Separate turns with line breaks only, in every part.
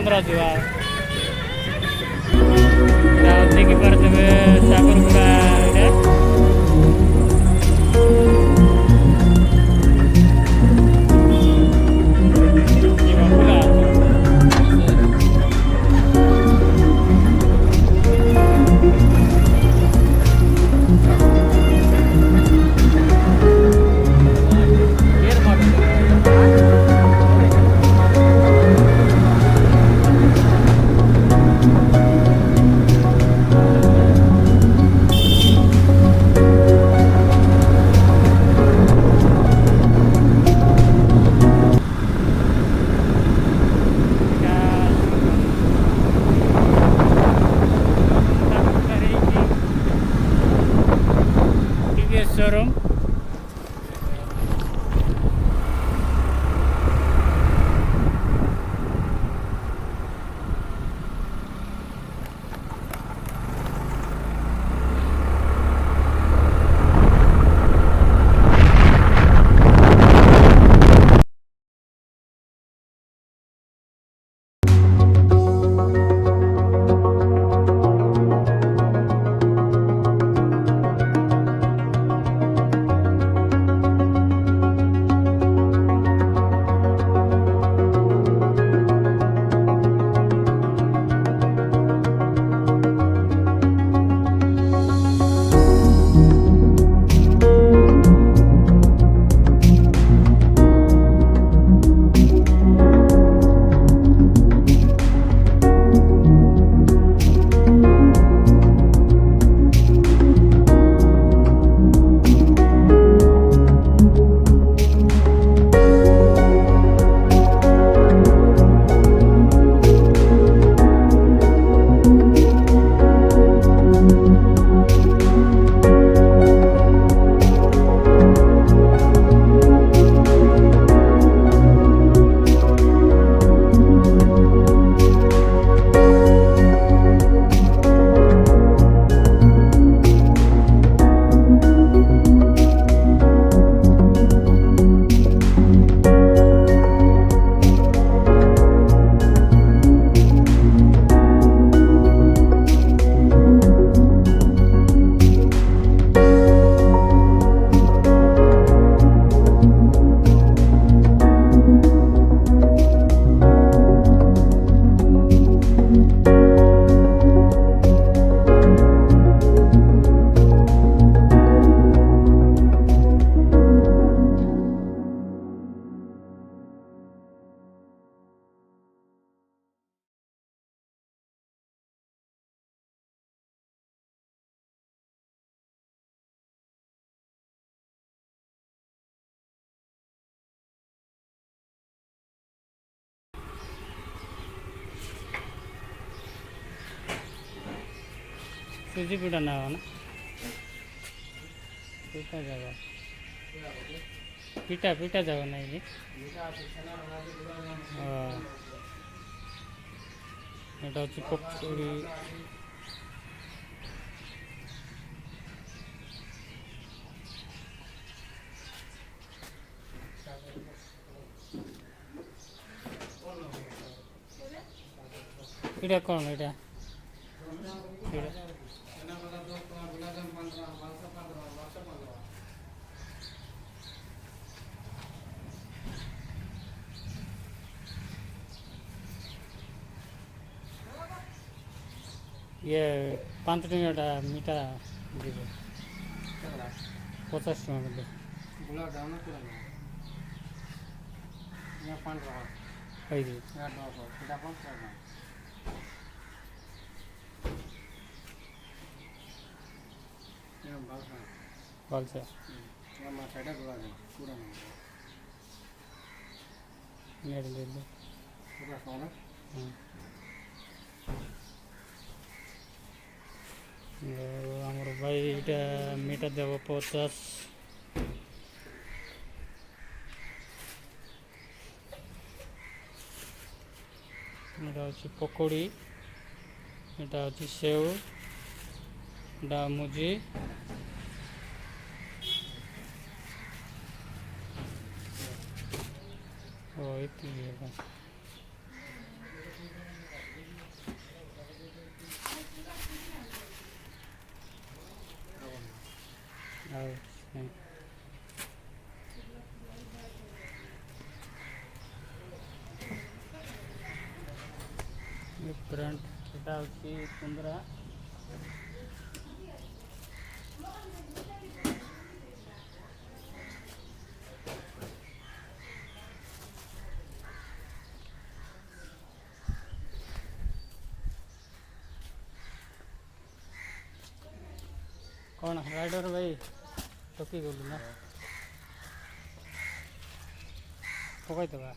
ଯିବା ଦେଖିପାରୁଥିବେ ସାଗରଗୁଡ଼ା ଏଇଟା ଯିବା ବୁଲା शोरूम सुजी पीटा ना हो ना पीटा जावा पीटा पीटा जावा नहीं जी এটা হচ্ছে পকোড়ি এটা কোন এটা ये 5 टका मीठा दीजिए 50 टका में गुलाब जामुन ये 5 टका है जी या 200 এটা 5 টাকা ये बाल से ये माछाटा गुलाब पूरा नहीं ये ले लो पूरा सोना আমার ভাই এটা মিটা দেব 50 এটা হচ্ছে পকোড়ি এটা হচ্ছে সেও এটা মুজি ও এই फ्रंट এটা হচ্ছে 15 କ'ଣ ରାଇଡର ଭାଇ ଠକି ଗଲୁ ନା ପକାଇଦେବା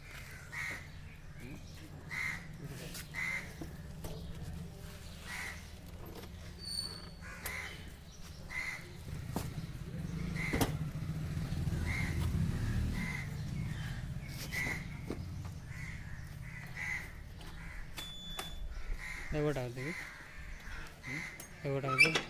ଏଗୋଟା ଦେବି ଏଗୋଟା ଦେବି